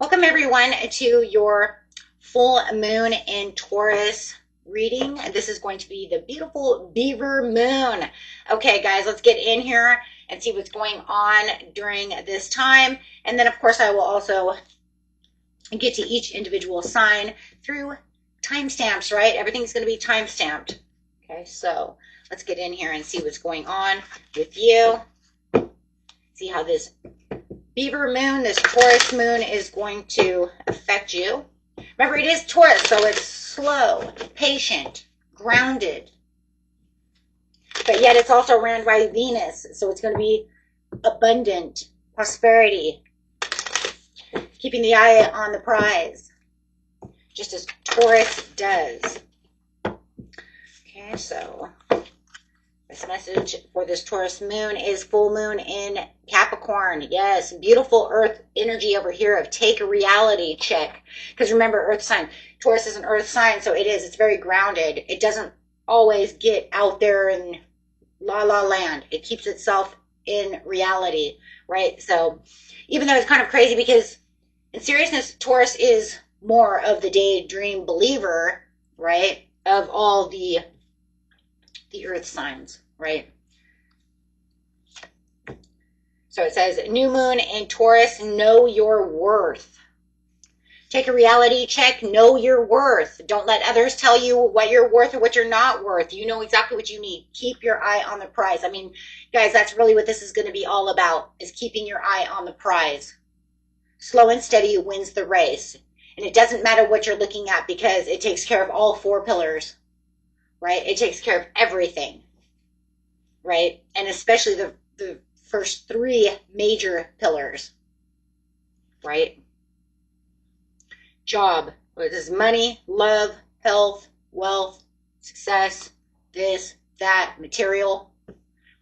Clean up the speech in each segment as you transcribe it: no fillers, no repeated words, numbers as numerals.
Welcome everyone to your full moon in Taurus reading. This is going to be the beautiful beaver moon. Okay guys, let's get in here and see what's going on during this time. And then of course I will also get to each individual sign through timestamps, right? Everything's going to be timestamped. Okay, so let's get in here and see what's going on with you. See how this Beaver moon, this Taurus moon, is going to affect you. Remember, it is Taurus, so it's slow, patient, grounded. But yet it's also ran by Venus, so it's going to be abundant, prosperity, keeping the eye on the prize, just as Taurus does. Okay, so this message for this Taurus moon is full moon in Capricorn. Yes, beautiful earth energy over here of take a reality check. Because remember, earth sign, Taurus is an earth sign, so it's very grounded. It doesn't always get out there in la la land. It keeps itself in reality, right? So even though it's kind of crazy because in seriousness, Taurus is more of the daydream believer, right? Of all the earth signs, right? So it says, new moon in Taurus, know your worth. Take a reality check, know your worth. Don't let others tell you what you're worth or what you're not worth. You know exactly what you need. Keep your eye on the prize. I mean, guys, that's really what this is going to be all about, is keeping your eye on the prize. Slow and steady wins the race. And it doesn't matter what you're looking at because it takes care of all four pillars, right? It takes care of everything, right? And especially the first three major pillars, right? Job, what is money, love, health, wealth, success, this, that, material,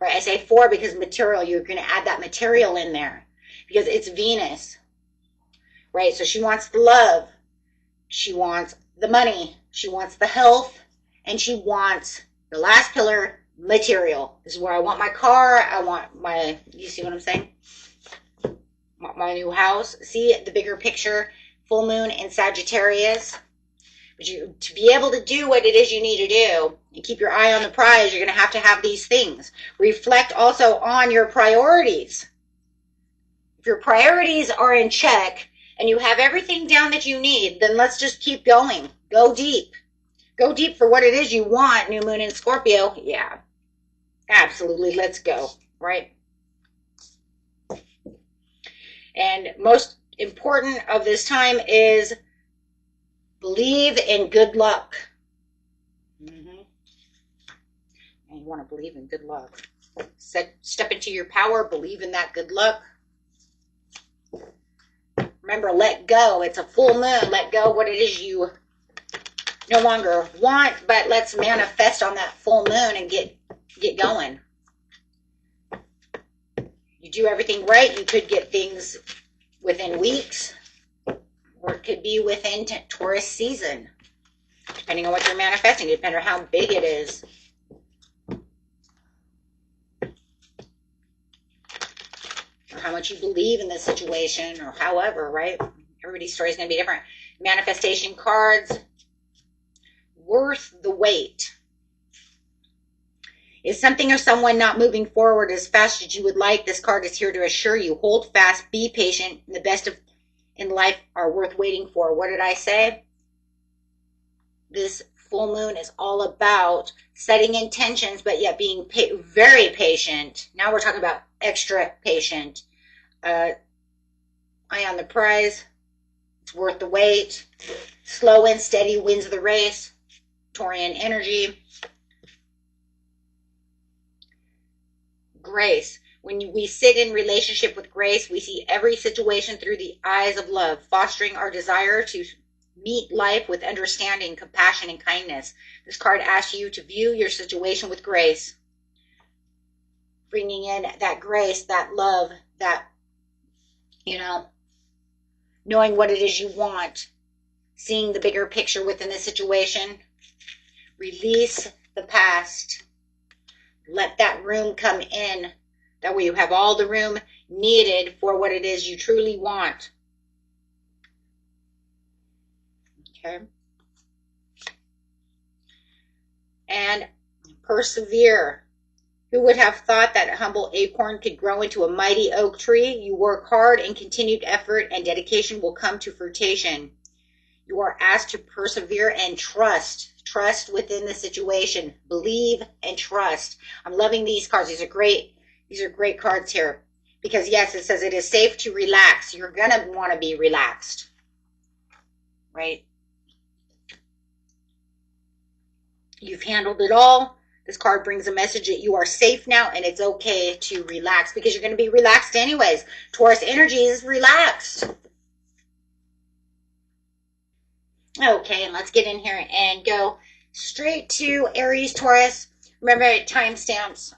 right? I say four because material, you're going to add that material in there because it's Venus, right? So she wants the love, she wants the money, she wants the health, and she wants the last pillar, material. This is where I want my car. I want my, you see what I'm saying? My new house. See the bigger picture. Full moon in Sagittarius. But to be able to do what it is you need to do and keep your eye on the prize, you're going to have these things. Reflect also on your priorities. If your priorities are in check and you have everything down that you need, then let's just keep going. Go deep. Go deep for what it is you want, new moon in Scorpio. Yeah, absolutely. Let's go, right? And most important of this time is believe in good luck. And you want to believe in good luck. Step into your power. Believe in that good luck. Remember, let go. It's a full moon. Let go what it is you no longer want, but let's manifest on that full moon and get going. You do everything right, you could get things within weeks, or it could be within Taurus season, depending on what you're manifesting, depending on how big it is. Or how much you believe in the situation, or however, right? Everybody's story is going to be different. Manifestation cards. Worth the wait. Is something or someone not moving forward as fast as you would like? This card is here to assure you. Hold fast, be patient, and the best in life are worth waiting for. What did I say? This full moon is all about setting intentions, but yet being very patient. Now we're talking about extra patient. Eye on the prize. It's worth the wait. Slow and steady wins the race. Taurian energy. Grace. When we sit in relationship with grace, we see every situation through the eyes of love, fostering our desire to meet life with understanding, compassion, and kindness. This card asks you to view your situation with grace, bringing in that grace, that love, that, knowing what it is you want, seeing the bigger picture within the situation. Release the past. Let that room come in. That way you have all the room needed for what it is you truly want. Okay. And persevere. Who would have thought that a humble acorn could grow into a mighty oak tree? You work hard, and continued effort and dedication will come to fruition. You are asked to persevere and trust. Trust within the situation. Believe and trust. I'm loving these cards. These are great. These are great cards here. Because yes, it says it is safe to relax. You're going to want to be relaxed. Right? You've handled it all. This card brings a message that you are safe now and it's okay to relax because you're going to be relaxed anyways. Taurus energy is relaxed. Okay, and let's get in here and go straight to Aries, Taurus. Remember, timestamps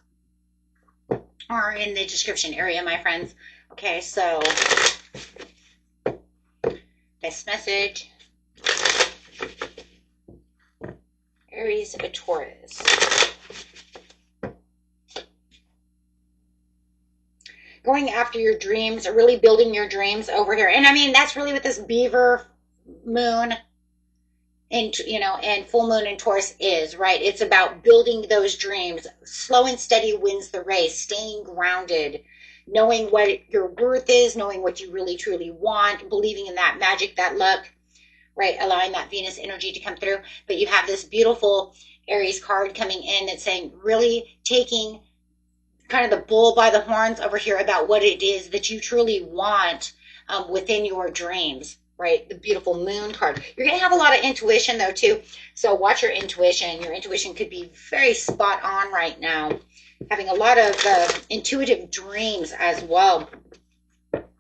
are in the description area, my friends. Okay, so this message, Aries, Taurus. Going after your dreams, really building your dreams over here. And I mean, that's really what this beaver moon and, you know, and full moon in Taurus is, right? It's about building those dreams. Slow and steady wins the race. Staying grounded, knowing what your worth is, knowing what you really truly want, believing in that magic, that luck, right? Allowing that Venus energy to come through. But you have this beautiful Aries card coming in that's saying really taking kind of the bull by the horns over here about what it is that you truly want within your dreams, right? The beautiful moon card. You're going to have a lot of intuition though too. So watch your intuition. Your intuition could be very spot on right now. Having a lot of intuitive dreams as well.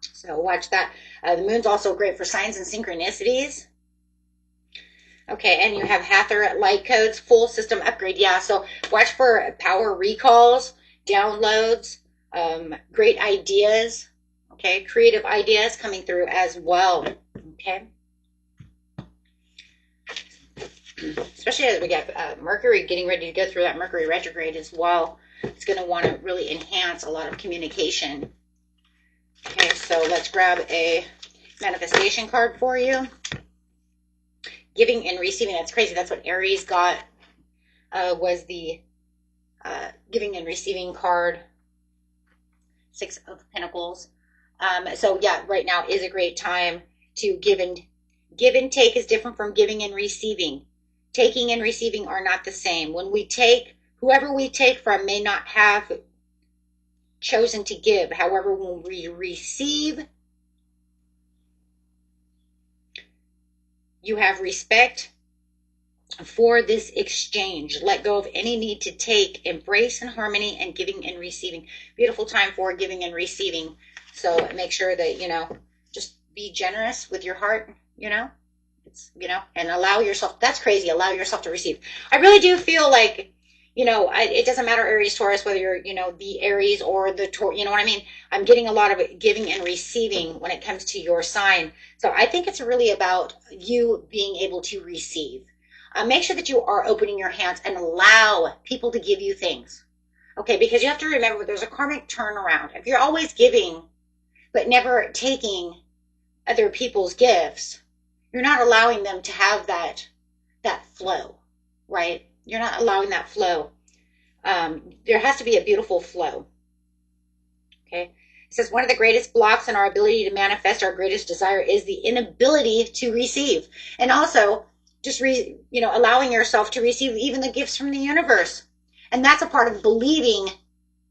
So watch that. The moon's also great for signs and synchronicities. Okay, and you have Hathor light codes, full system upgrade. Yeah, so watch for power recalls, downloads, great ideas, okay, creative ideas coming through as well, okay. Especially as we get Mercury getting ready to go through that Mercury retrograde as well. It's going to want to really enhance a lot of communication. Okay, so let's grab a manifestation card for you. Giving and receiving, that's crazy. That's what Aries got, was the giving and receiving card, 6 of Pentacles. So yeah, right now is a great time to give and take is different from giving and receiving. Taking and receiving are not the same. When we take, whoever we take from may not have chosen to give. However, when we receive, you have respect for this exchange. Let go of any need to take. Embrace in harmony and giving and receiving. Beautiful time for giving and receiving. So make sure that, you know, just be generous with your heart, you know. It's, you know, and allow yourself, that's crazy, allow yourself to receive. I really do feel like, you know, it doesn't matter Aries, Taurus, whether you're, you know, the Aries or the Taurus, you know what I mean? I'm getting a lot of giving and receiving when it comes to your sign. So I think it's really about you being able to receive. Make sure that you are opening your hands and allow people to give you things. Okay, because you have to remember there's a karmic turnaround. If you're always giving, but never taking other people's gifts, you're not allowing them to have that flow, right? You're not allowing that flow. There has to be a beautiful flow. Okay. It says one of the greatest blocks in our ability to manifest our greatest desire is the inability to receive. And also just, you know, allowing yourself to receive even the gifts from the universe. And that's a part of believing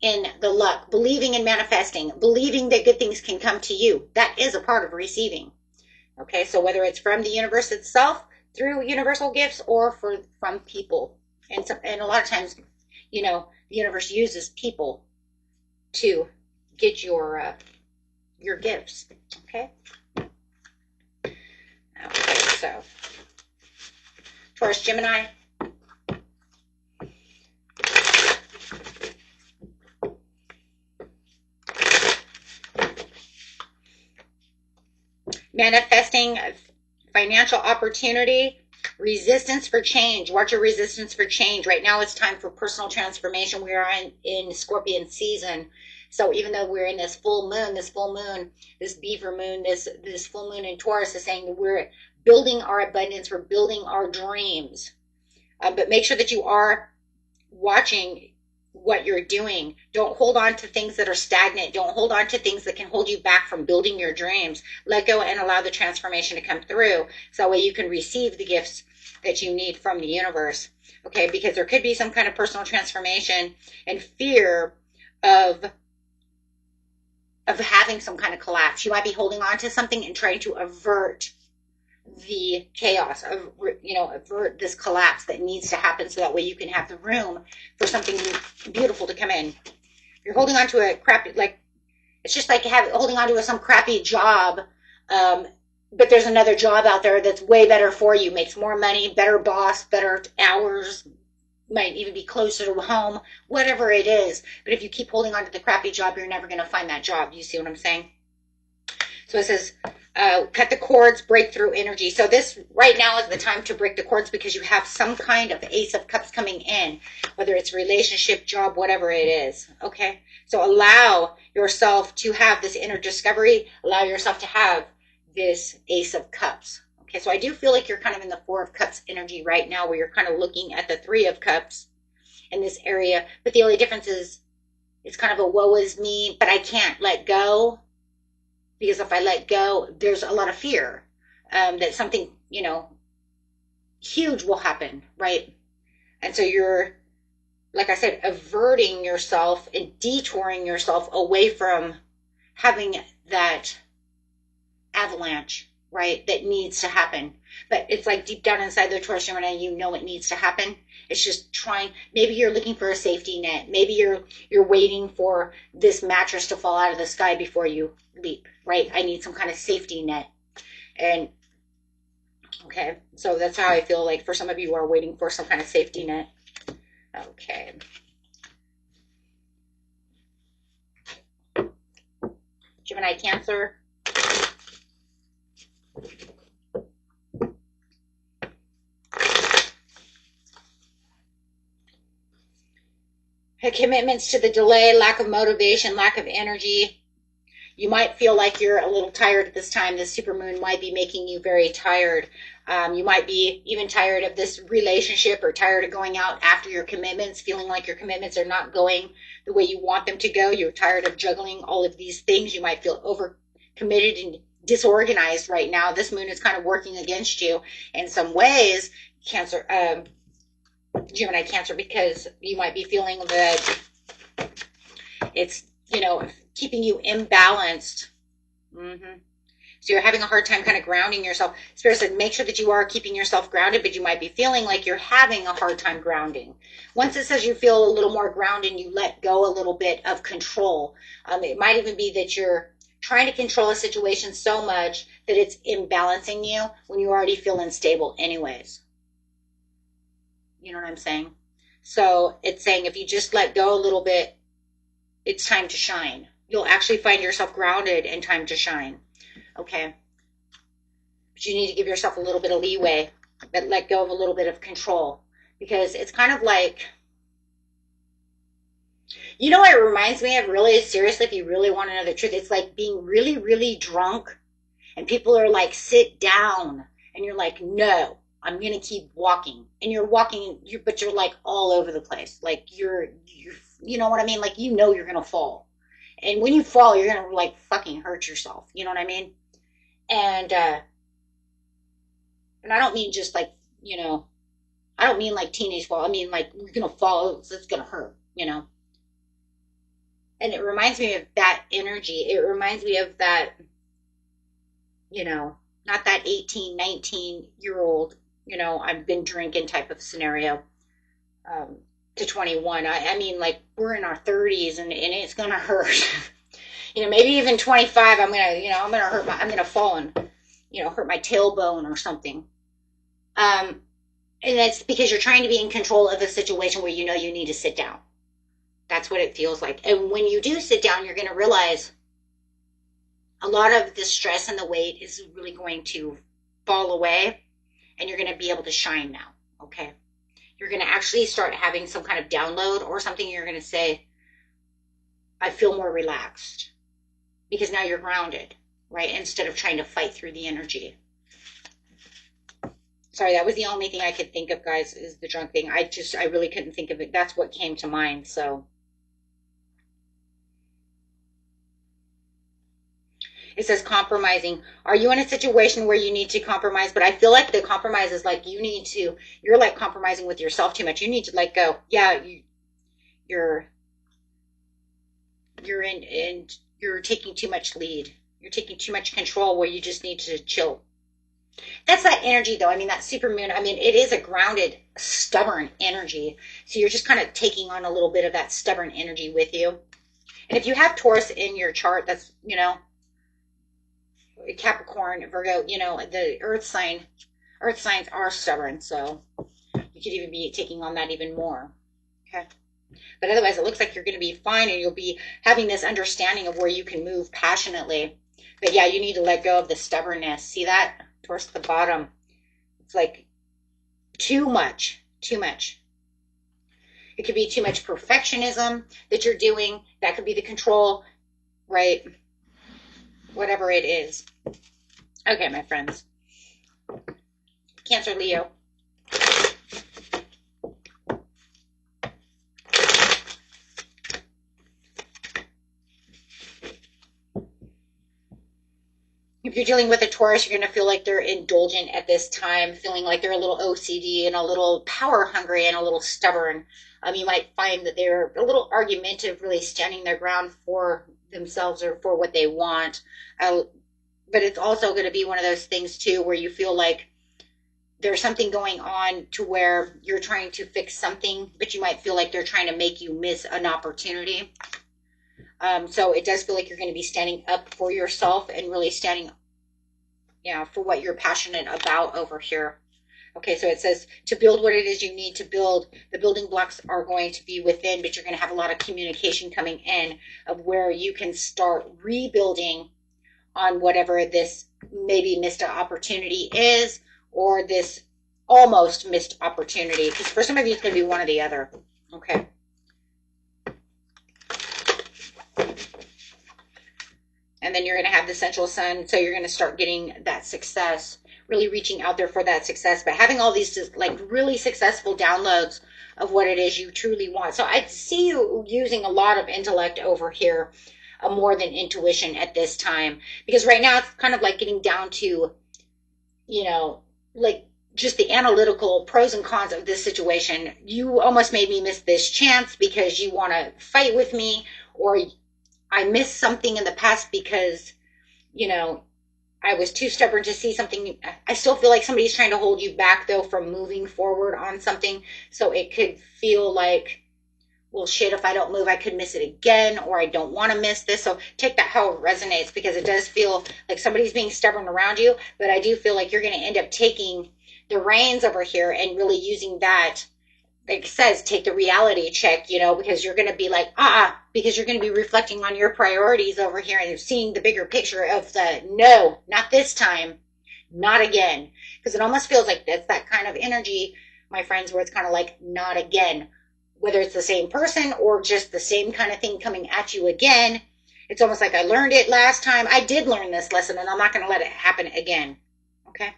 in the luck, believing in manifesting, believing that good things can come to you. That is a part of receiving. Okay. So whether it's from the universe itself, through universal gifts, or from people. And a lot of times, you know, the universe uses people to get your gifts. Okay. Okay, so Taurus, Gemini. Manifesting financial opportunity, resistance for change. Watch your resistance for change. Right now it's time for personal transformation. We are in Scorpion season. So even though we're in this full moon, this beaver moon, this full moon in Taurus is saying that we're building our abundance. We're building our dreams. But make sure that you are watching what you're doing. Don't hold on to things that are stagnant. Don't hold on to things that can hold you back from building your dreams. Let go and allow the transformation to come through, so that way you can receive the gifts that you need from the universe. Okay, because there could be some kind of personal transformation and fear of having some kind of collapse. You might be holding on to something and trying to avert the chaos, avert this collapse that needs to happen, so that way you can have the room for something beautiful to come in. You're holding on to a crappy, like, it's just like holding on to some crappy job, but there's another job out there that's way better for you, makes more money, better boss, better hours, might even be closer to home, whatever it is. But if you keep holding on to the crappy job, you're never going to find that job. You see what I'm saying? So it says, cut the cords, break through energy. So this right now is the time to break the cords, because you have some kind of Ace of Cups coming in, whether it's relationship, job, whatever it is. Okay. So allow yourself to have this inner discovery. Allow yourself to have this Ace of Cups. Okay. So I do feel like you're kind of in the Four of Cups energy right now, where you're kind of looking at the Three of Cups in this area. But the only difference is it's kind of a woe is me, but I can't let go. Because if I let go, there's a lot of fear that something, huge will happen, right? And so you're, like I said, averting yourself and detouring yourself away from having that avalanche, right? That needs to happen. But it's like deep down inside the Taurus Gemini, you know it needs to happen. It's just trying. Maybe you're looking for a safety net. Maybe you're waiting for this mattress to fall out of the sky before you leap, right? I need some kind of safety net. And okay, so that's how I feel like for some of you who are waiting for some kind of safety net. Okay. Gemini, Cancer. Commitments to the delay, lack of motivation, lack of energy. You might feel like you're a little tired at this time. This supermoon might be making you very tired. You might be even tired of this relationship, or tired of going out after your commitments, feeling like your commitments are not going the way you want them to go. You're tired of juggling all of these things. You might feel overcommitted and disorganized right now. This moon is kind of working against you in some ways, Cancer, Gemini, Cancer, because you might be feeling that it's, keeping you imbalanced. So you're having a hard time kind of grounding yourself. Spirit said, make sure that you are keeping yourself grounded, but you might be feeling like you're having a hard time grounding. Once it says you feel a little more grounded, you let go a little bit of control. It might even be that you're trying to control a situation so much that it's imbalancing you when you already feel unstable anyways. You know what I'm saying? So it's saying if you just let go a little bit, it's time to shine. You'll actually find yourself grounded and time to shine. Okay. But you need to give yourself a little bit of leeway, but let go of a little bit of control, because it's kind of like, it reminds me of, really, seriously, if you really want to know the truth, it's like being really, really drunk and people are like, sit down. And you're like, no, I'm going to keep walking. And you're walking, but you're like all over the place. Like you're, you know what I mean? Like, you're going to fall. And when you fall, you're going to like fucking hurt yourself. You know what I mean? And I don't mean just like, I don't mean like teenage fall. I mean like you're going to fall. It's going to hurt, And it reminds me of that energy. It reminds me of that, not that 18, 19-year-old, I've been drinking type of scenario, to 21. I mean, like, we're in our 30s and it's going to hurt. Maybe even 25, I'm going to fall and, hurt my tailbone or something. And that's because you're trying to be in control of a situation where you need to sit down. That's what it feels like. And when you do sit down, you're going to realize a lot of the stress and the weight is really going to fall away, and you're going to be able to shine now. Okay. You're going to actually start having some kind of download or something. You're going to say, I feel more relaxed, because now you're grounded, right? Instead of trying to fight through the energy. Sorry, that was the only thing I could think of, guys, is the drunk thing. I really couldn't think of it. That's what came to mind. So it says compromising. Are you in a situation where you need to compromise? But I feel like the compromise is like you're like compromising with yourself too much. You need to let go. Yeah, you're you're taking too much lead. You're taking too much control where you just need to chill. That's that energy, though. I mean, that super moon, I mean, it is a grounded, stubborn energy. So you're just kind of taking on a little bit of that stubborn energy with you. And if you have Taurus in your chart, that's, Capricorn, Virgo, the earth signs are stubborn. So you could even be taking on that even more. Okay. But otherwise, it looks like you're going to be fine, and you'll be having this understanding of where you can move passionately. But yeah, you need to let go of the stubbornness. See that? Towards the bottom. It's like too much. It could be too much perfectionism that you're doing. That could be the control, right? Whatever it is. Okay, my friends. Cancer, Leo. If you're dealing with a Taurus, you're going to feel like they're indulgent at this time, feeling like they're a little OCD and a little power hungry and a little stubborn. You might find that they're a little argumentative, really standing their ground for themselves or for what they want. But it's also going to be one of those things, too, where you feel like there's something going on to where you're trying to fix something, but you might feel like they're trying to make you miss an opportunity. So it does feel like you're going to be standing up for yourself and really standing, for what you're passionate about over here. Okay, so it says to build what it is you need to build, the building blocks are going to be within, but you're going to have a lot of communication coming in of where you can start rebuilding on whatever this maybe missed opportunity is, or this almost missed opportunity. Because for some of you, it's going to be one or the other. Okay. And then you're going to have the central sun. So you're going to start getting that success, really reaching out there for that success, but having all these like really successful downloads of what it is you truly want. So I see you using a lot of intellect over here, more than intuition at this time, because right now it's kind of like getting down to, like just the analytical pros and cons of this situation. You almost made me miss this chance because you want to fight with me, or I missed something in the past because, I was too stubborn to see something. I still feel like somebody's trying to hold you back, though, from moving forward on something. So it could feel like, well, shit, if I don't move, I could miss it again, or I don't want to miss this. So take that how it resonates, because it does feel like somebody's being stubborn around you. But I do feel like you're going to end up taking the reins over here and really using that. Like it says, take the reality check, because you're going to be like, because you're going to be reflecting on your priorities over here and seeing the bigger picture of the, no, not this time, not again. Because it almost feels like that's that kind of energy, my friends, where it's kind of like, not again. Whether it's the same person or just the same kind of thing coming at you again. It's almost like I learned it last time. I did learn this lesson, and I'm not going to let it happen again. Okay?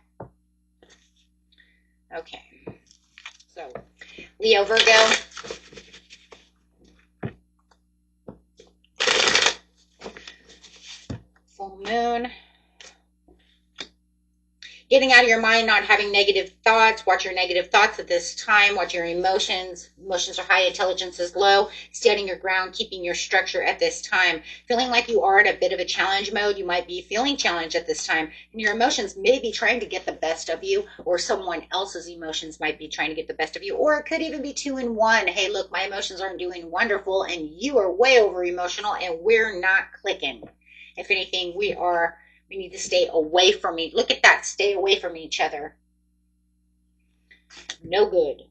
Okay. So, Leo, Virgo. Full moon. Getting out of your mind, not having negative thoughts. Watch your negative thoughts at this time. Watch your emotions. Emotions are high, intelligence is low. Standing your ground, keeping your structure at this time. Feeling like you are in a bit of a challenge mode. You might be feeling challenged at this time. And your emotions may be trying to get the best of you, or someone else's emotions might be trying to get the best of you. Or it could even be 2 in 1. Hey, look, my emotions aren't doing wonderful, and you are way over emotional, and we're not clicking. If anything, we need to stay away from each. Look at that. Stay away from each other. No good.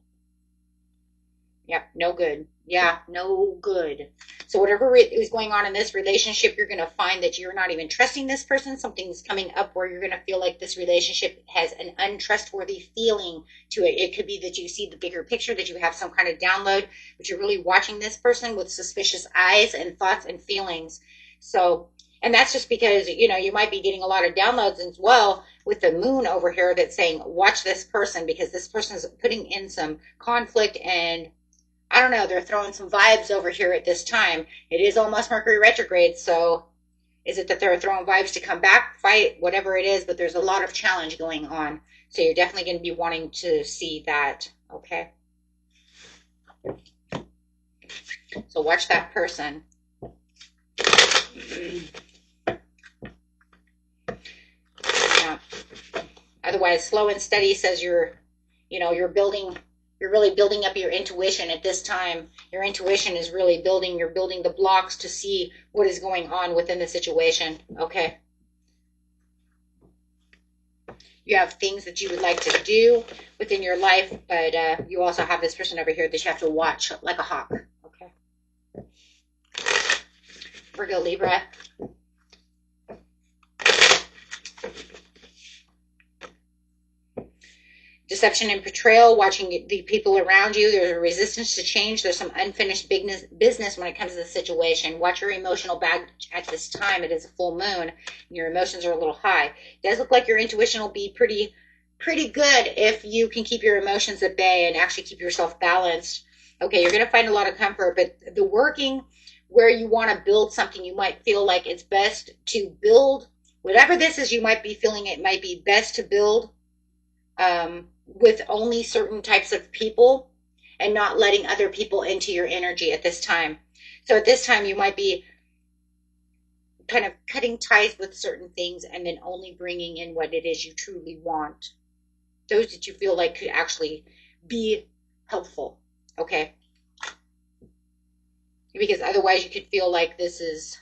Yep, no good. Yeah, no good. So whatever is going on in this relationship, you're going to find that you're not even trusting this person. Something's coming up where you're going to feel like this relationship has an untrustworthy feeling to it. It could be that you see the bigger picture, that you have some kind of download, but you're really watching this person with suspicious eyes and thoughts and feelings. So, and that's just because, you might be getting a lot of downloads as well, with the moon over here that's saying, watch this person, because this person is putting in some conflict, and I don't know, they're throwing some vibes over here at this time. It is almost Mercury retrograde, so is it that they're throwing vibes to come back, fight, whatever it is, but there's a lot of challenge going on. So you're definitely going to be wanting to see that, okay? So watch that person. Yeah. Otherwise, slow and steady says you're really building up your intuition at this time. Your intuition is really you're building the blocks to see what is going on within the situation, okay? You have things that you would like to do within your life, but you also have this person over here that you have to watch like a hawk, okay? Virgo, Libra. Deception and betrayal, watching the people around you. There's a resistance to change. There's some unfinished business when it comes to the situation. Watch your emotional baggage at this time. It is a full moon, and your emotions are a little high. It does look like your intuition will be pretty good if you can keep your emotions at bay and actually keep yourself balanced. Okay, you're going to find a lot of comfort, but the working where you want to build something, you might feel like it's best to build, whatever this is, you might be feeling it might be best to build with only certain types of people and not letting other people into your energy at this time. So at this time, you might be kind of cutting ties with certain things and then only bringing in what it is you truly want. Those that you feel like could actually be helpful, okay? Because otherwise you could feel like this is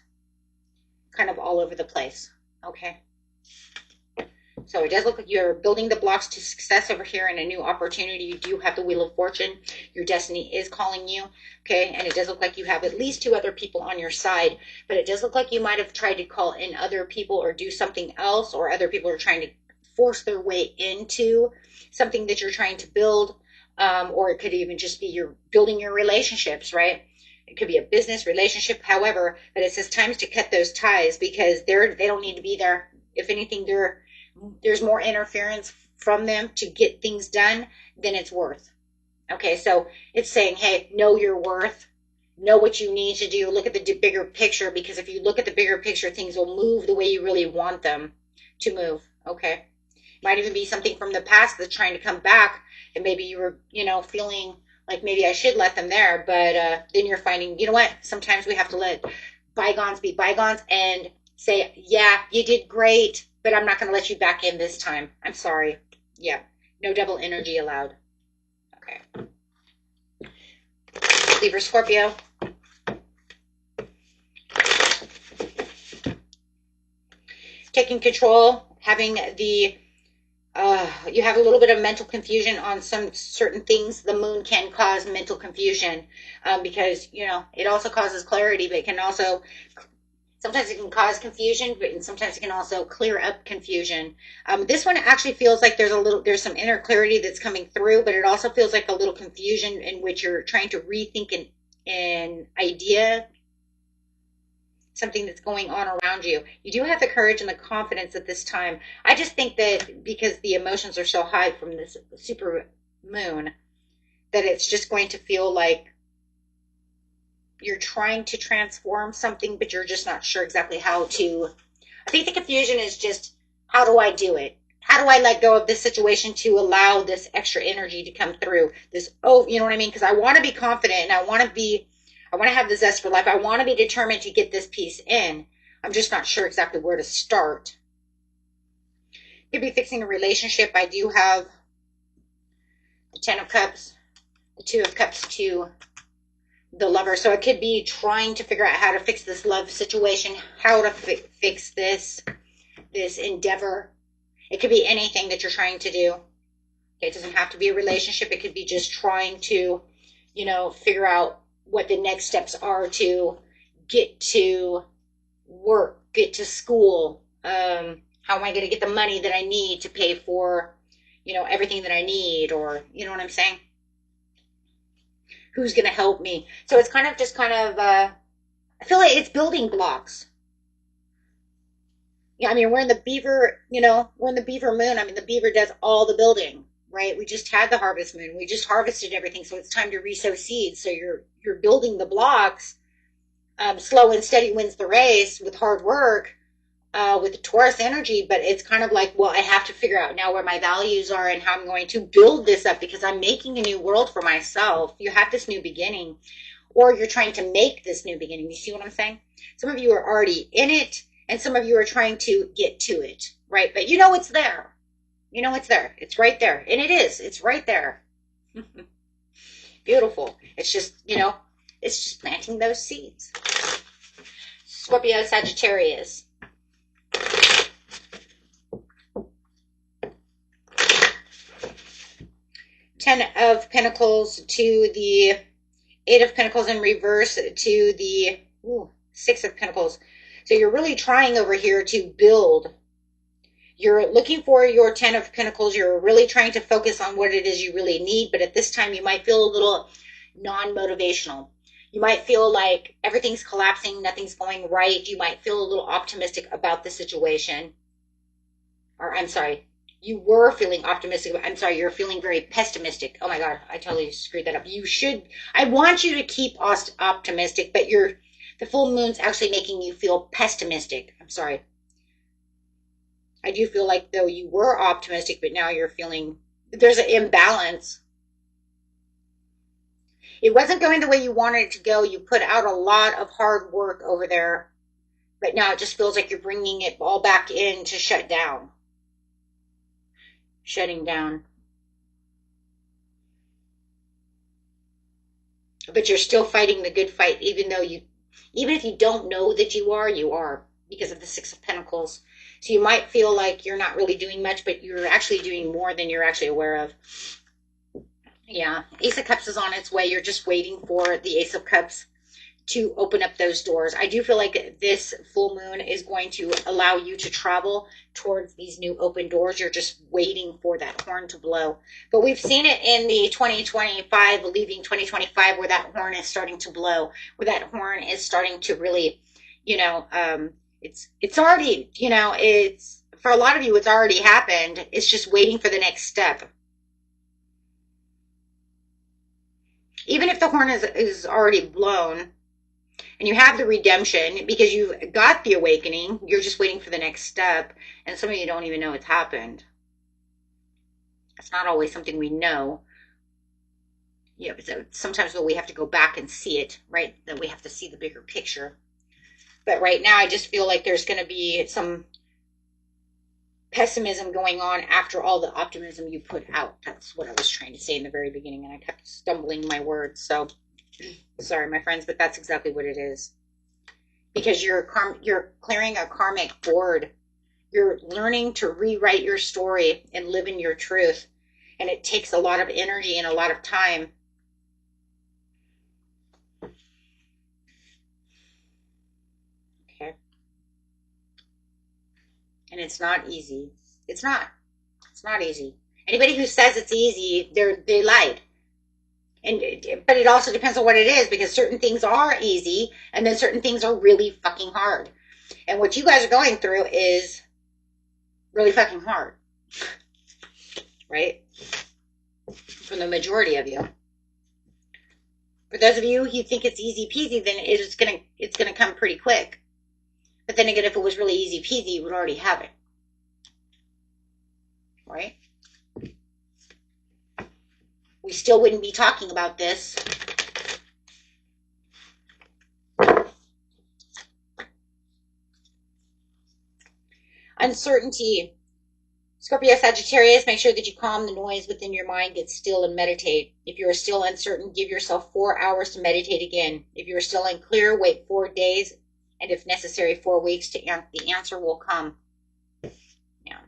kind of all over the place, okay? So it does look like you're building the blocks to success over here and a new opportunity. You do have the Wheel of Fortune. Your destiny is calling you, okay? And it does look like you have at least 2 other people on your side, but it does look like you might have tried to call in other people or do something else, or other people are trying to force their way into something that you're trying to build, or it could even just be you're building your relationships, right? It could be a business relationship, however, but it says times to cut those ties because they don't need to be there. If anything, there's more interference from them to get things done than it's worth. Okay, so it's saying, hey, know your worth, know what you need to do, look at the bigger picture, because if you look at the bigger picture, things will move the way you really want them to move, okay? Might even be something from the past that's trying to come back, and maybe you were, feeling like maybe I should let them there, but then you're finding, you know what, sometimes we have to let bygones be bygones and say, yeah, you did great, but I'm not going to let you back in this time. I'm sorry. Yeah, no double energy allowed. Okay. Libra, Scorpio. Taking control, having the, you have a little bit of mental confusion on some certain things. The moon can cause mental confusion because, it also causes clarity, but it can also, sometimes it can cause confusion, but sometimes it can also clear up confusion. This one actually feels like there's some inner clarity that's coming through, but it also feels like a little confusion in which you're trying to rethink an idea, something that's going on around you. You do have the courage and the confidence at this time. I just think that because the emotions are so high from this super moon, that it's just going to feel like you're trying to transform something, but you're just not sure exactly how to. I think the confusion is just, how do I do it? How do I let go of this situation to allow this extra energy to come through? You know what I mean? Because I want to be confident and I want to have the zest for life. I want to be determined to get this piece in. I'm just not sure exactly where to start. Could be fixing a relationship. I do have the 10 of Cups, the 2 of Cups to the Lover. So it could be trying to figure out how to fix this love situation, how to fix this endeavor. It could be anything that you're trying to do. Okay, it doesn't have to be a relationship. It could be just trying to, figure out what the next steps are to get to work, get to school. How am I going to get the money that I need to pay for, everything that I need, or, you know what I'm saying? Who's going to help me? So it's kind of I feel like it's building blocks. Yeah, I mean, we're in the beaver, we're in the beaver moon. I mean, the beaver does all the building, right? We just had the harvest moon. We just harvested everything, so it's time to resow seeds. So you're building the blocks. Slow and steady wins the race with hard work, with the Taurus energy. But it's kind of like, well, I have to figure out now where my values are and how I'm going to build this up because I'm making a new world for myself. You have this new beginning, or you're trying to make this new beginning. You see what I'm saying? Some of you are already in it, and some of you are trying to get to it, right? But you know it's there. You know it's there. It's right there. And it is. It's right there. Beautiful. It's just, it's just planting those seeds. Scorpio, Sagittarius. Ten of Pentacles to the Eight of Pentacles in reverse to the Six of Pentacles. So you're really trying over here to build. You're looking for your Ten of Pentacles. You're really trying to focus on what it is you really need. But at this time, you might feel a little non-motivational. You might feel like everything's collapsing. Nothing's going right. You might feel a little optimistic about the situation. Or I'm sorry. You were feeling optimistic. I'm sorry, you're feeling very pessimistic. Oh my God, I totally screwed that up. I want you to keep optimistic, but the full moon's actually making you feel pessimistic. I'm sorry. I do feel like though you were optimistic, but now you're feeling, there's an imbalance. It wasn't going the way you wanted it to go. You put out a lot of hard work over there, but now it just feels like you're bringing it all back in to shut down. Shutting down. But you're still fighting the good fight, even if you don't know that you are, because of the Six of Pentacles. So you might feel like you're not really doing much, but you're actually doing more than you're actually aware of. Yeah, Ace of Cups is on its way. You're just waiting for the Ace of Cups to open up those doors. I do feel like this full moon is going to allow you to travel towards these new open doors. You're just waiting for that horn to blow. But we've seen it in the 2025, leaving 2025, where that horn is starting to blow, where that horn is starting to really, it's already, it's, for a lot of you, it's already happened. It's just waiting for the next step. Even if the horn is already blown, and you have the redemption because you've got the awakening, you're just waiting for the next step. And some of you don't even know it's happened. It's not always something we know. Yeah, but sometimes we have to go back and see it, right? Then we have to see the bigger picture. But right now, I just feel like there's going to be some pessimism going on after all the optimism you put out. That's what I was trying to say in the very beginning, and I kept stumbling my words. So sorry, my friends, but that's exactly what it is. Because you're clearing a karmic board. You're learning to rewrite your story and live in your truth. And it takes a lot of energy and a lot of time. Okay. And it's not easy. It's not. It's not easy. Anybody who says it's easy, they lied. But it also depends on what it is, because certain things are easy and then certain things are really fucking hard. And what you guys are going through is really fucking hard. Right? For the majority of you. For those of you who think it's easy peasy, then it's gonna come pretty quick. But then again, if it was really easy peasy, you would already have it. Right? We still wouldn't be talking about this. Uncertainty. Scorpio, Sagittarius, make sure that you calm the noise within your mind, get still and meditate. If you are still uncertain, give yourself 4 hours to meditate again. If you are still unclear, wait 4 days, and if necessary, 4 weeks. The answer will come. Yeah.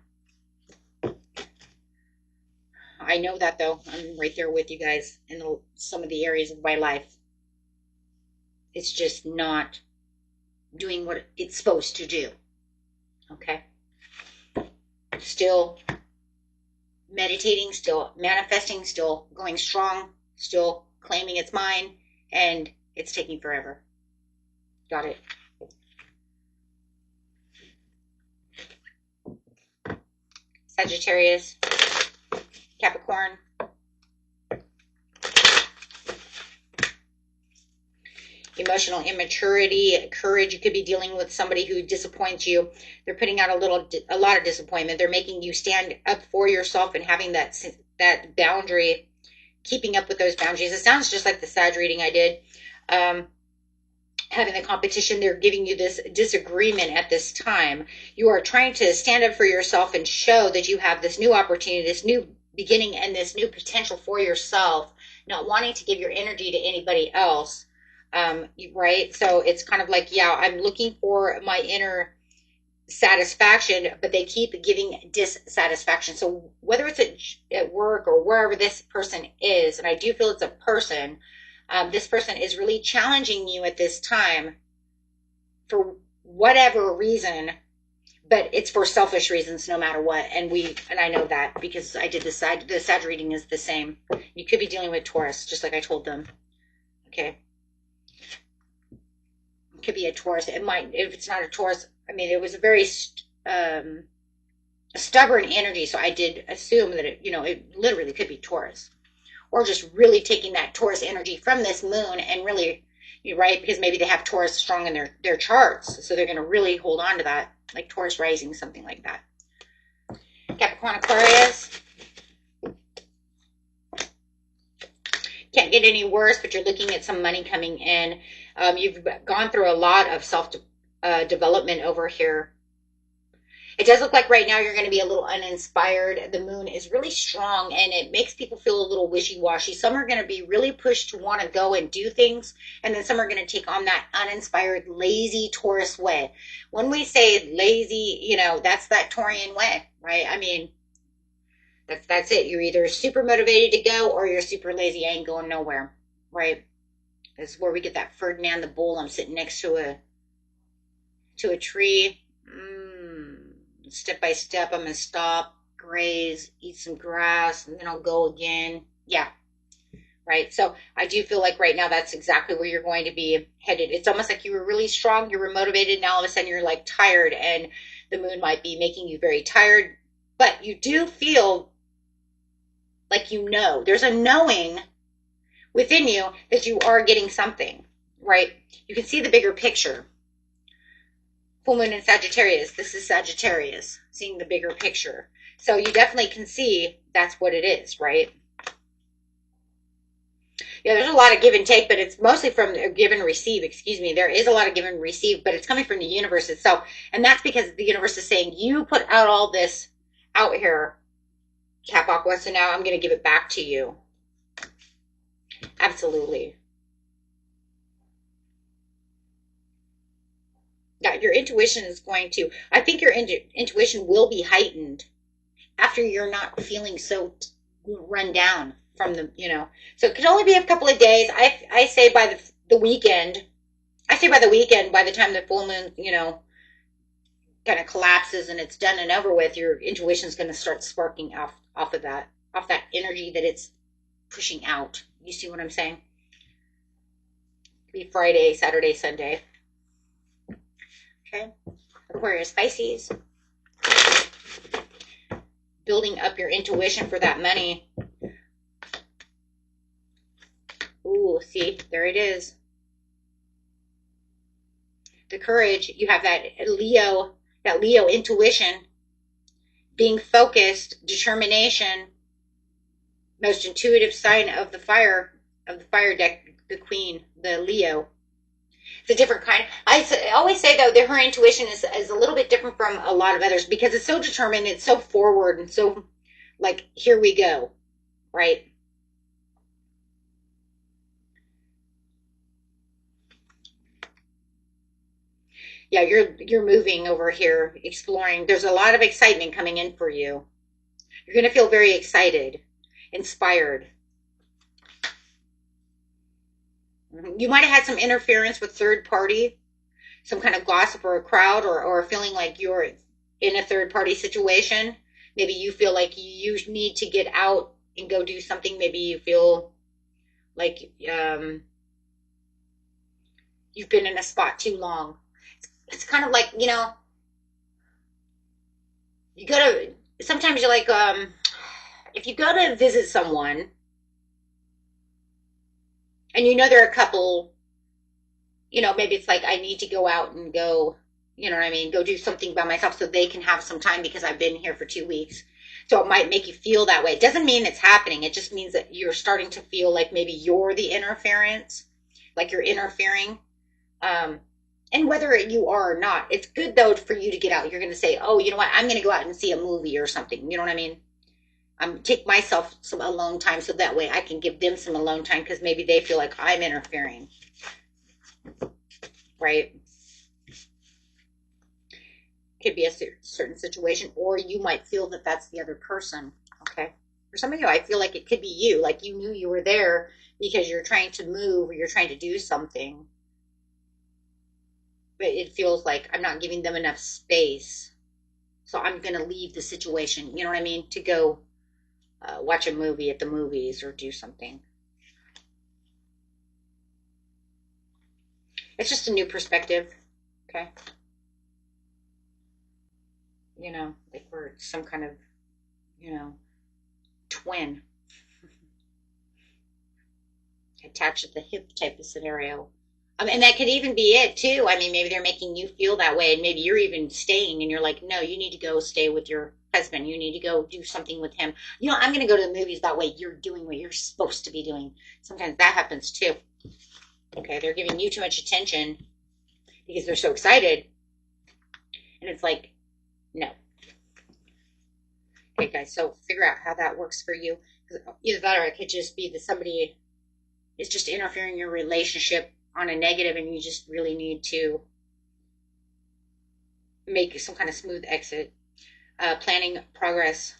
I know that, though. I'm right there with you guys in some of the areas of my life. It's just not doing what it's supposed to do. Okay? Still meditating, still manifesting, still going strong, still claiming it's mine, and it's taking forever. Got it? Sagittarius, Capricorn. Emotional immaturity, courage. You could be dealing with somebody who disappoints you. They're putting out a lot of disappointment. They're making you stand up for yourself and having that boundary, keeping up with those boundaries. It sounds just like the Sag reading I did. Having the competition, they're giving you this disagreement at this time. You are trying to stand up for yourself and show that you have this new opportunity, this new beginning, and this new potential for yourself, not wanting to give your energy to anybody else. Right? So it's kind of like, yeah, I'm looking for my inner satisfaction, but they keep giving dissatisfaction. So whether it's at work or wherever this person is, and I do feel it's a person, this person is really challenging you at this time for whatever reason, but it's for selfish reasons no matter what. And I know that because I did the Sag reading is the same. You could be dealing with Taurus, just like I told them. Okay. It could be a Taurus. It might, if it's not a Taurus, I mean, it was a very stubborn energy. So I did assume that it literally could be Taurus. Or just really taking that Taurus energy from this moon and really, right? Because maybe they have Taurus strong in their charts. So they're going to really hold on to that, like Taurus rising, something like that. Capricorn, Aquarius. Can't get any worse, but you're looking at some money coming in. You've gone through a lot of self-development over here. It does look like right now you're going to be a little uninspired. The moon is really strong and it makes people feel a little wishy-washy. Some are going to be really pushed to want to go and do things, and then some are going to take on that uninspired, lazy Taurus way. When we say lazy, that's that Taurian way, right? I mean, that's it. You're either super motivated to go or you're super lazy. I ain't going nowhere, right? This is where we get that Ferdinand the Bull. I'm sitting next to a tree. Step by step, I'm going to stop, graze, eat some grass, and then I'll go again. Yeah, right? So I do feel like right now that's exactly where you're going to be headed. It's almost like you were really strong, you were motivated, now all of a sudden you're like tired, and the moon might be making you very tired, but you do feel like there's a knowing within you that you are getting something, right? You can see the bigger picture. Full moon in Sagittarius. This is Sagittarius, seeing the bigger picture. So you definitely can see that's what it is, right? Yeah, there's a lot of give and take, but it's mostly from give and receive. Excuse me. There is a lot of give and receive, but it's coming from the universe itself. And that's because the universe is saying, you put out all this out here, Cap Aqua, so now I'm going to give it back to you. Absolutely. Your intuition is going to, I think your intuition will be heightened after you're not feeling so run down from the, so it could only be a couple of days. I say by the weekend, by the time the full moon, kind of collapses and it's done and over with, your intuition is going to start sparking off that energy that it's pushing out. You see what I'm saying? It could be Friday, Saturday, Sunday. Okay, Aquarius, Pisces. Building up your intuition for that money. Ooh, see, there it is. The courage, you have that Leo intuition, being focused, determination, most intuitive sign of the fire deck, the Queen, the Leo. It's a different kind. I always say, though, that her intuition is a little bit different from a lot of others because it's so determined, it's so forward, and so, like, here we go, right? Yeah, you're moving over here, exploring. There's a lot of excitement coming in for you. You're going to feel very excited, inspired. You might have had some interference with third party, some kind of gossip or a crowd, or feeling like you're in a third party situation. Maybe you feel like you need to get out and go do something. Maybe you feel like you've been in a spot too long. It's kind of like, you sometimes you're like, if you go to visit someone and you know they're a couple, maybe it's like I need to go out and go, you know what I mean, go do something by myself so they can have some time because I've been here for 2 weeks. So it might make you feel that way. It doesn't mean it's happening. It just means that you're starting to feel like maybe you're the interference, like you're interfering. Um, and whether you are or not, it's good though for you to get out. You're going to say, oh, you know what? I'm going to go out and see a movie or something. You know what I mean? Take myself some alone time so that way I can give them some alone time because maybe they feel like I'm interfering, right? Could be a certain situation, or you might feel that that's the other person. Okay. For some of you, I feel like it could be you. Like you knew you were there because you're trying to move or you're trying to do something. But it feels like I'm not giving them enough space. So I'm going to leave the situation, you know what I mean? To go watch a movie at the movies or do something. It's just a new perspective. Okay. Like we're some kind of, twin attached at the hip type of scenario. And that could even be it too. I mean, maybe they're making you feel that way, and maybe you're even staying, and you're like, no, you need to go stay with your husband. You need to go do something with him. I'm going to go to the movies. That way, you're doing what you're supposed to be doing. Sometimes that happens too. Okay, they're giving you too much attention because they're so excited, and it's like, no. Okay, guys. So figure out how that works for you. Either that, or it could just be that somebody is just interfering in your relationship on a negative, and you just really need to make some kind of smooth exit. Planning progress.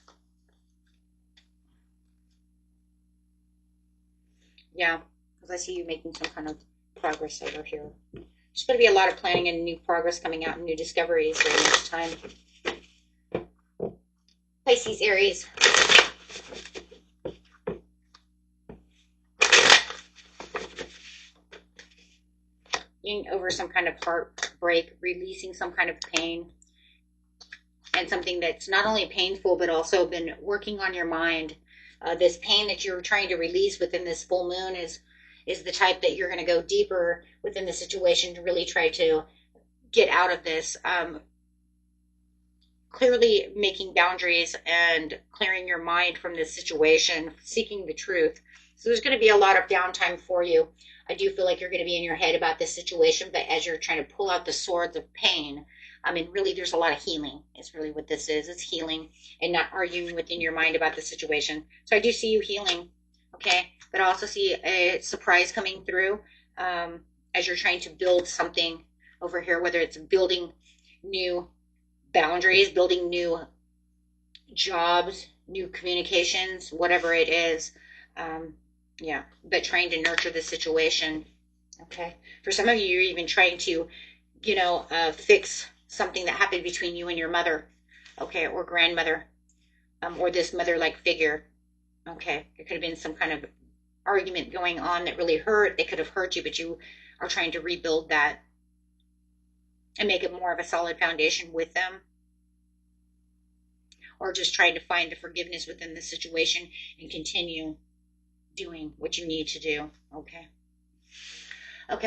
Yeah, because I see you making some kind of progress over here. There's going to be a lot of planning and new progress coming out and new discoveries during this time. Pisces, Aries. Getting over some kind of heartbreak, releasing some kind of pain, and something that's not only painful but also been working on your mind. This pain that you're trying to release within this full moon is the type that you're going to go deeper within the situation to really try to get out of this. Clearly making boundaries and clearing your mind from this situation, seeking the truth. So there's going to be a lot of downtime for you. I do feel like you're going to be in your head about this situation, but as you're trying to pull out the swords of pain, really there's a lot of healing. It's really what this is. It's healing and not arguing within your mind about the situation. So I do see you healing, okay? But I also see a surprise coming through as you're trying to build something over here, whether it's building new boundaries, building new jobs, new communications, whatever it is. Yeah, but trying to nurture the situation. Okay. For some of you, you're even trying to, fix something that happened between you and your mother, okay, or grandmother, or this mother-like figure. Okay. There could have been some kind of argument going on that really hurt. They could have hurt you, but you are trying to rebuild that and make it more of a solid foundation with them, or just trying to find the forgiveness within the situation and continue doing what you need to do. Okay,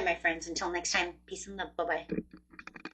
my friends, until next time, peace and love. Bye-bye.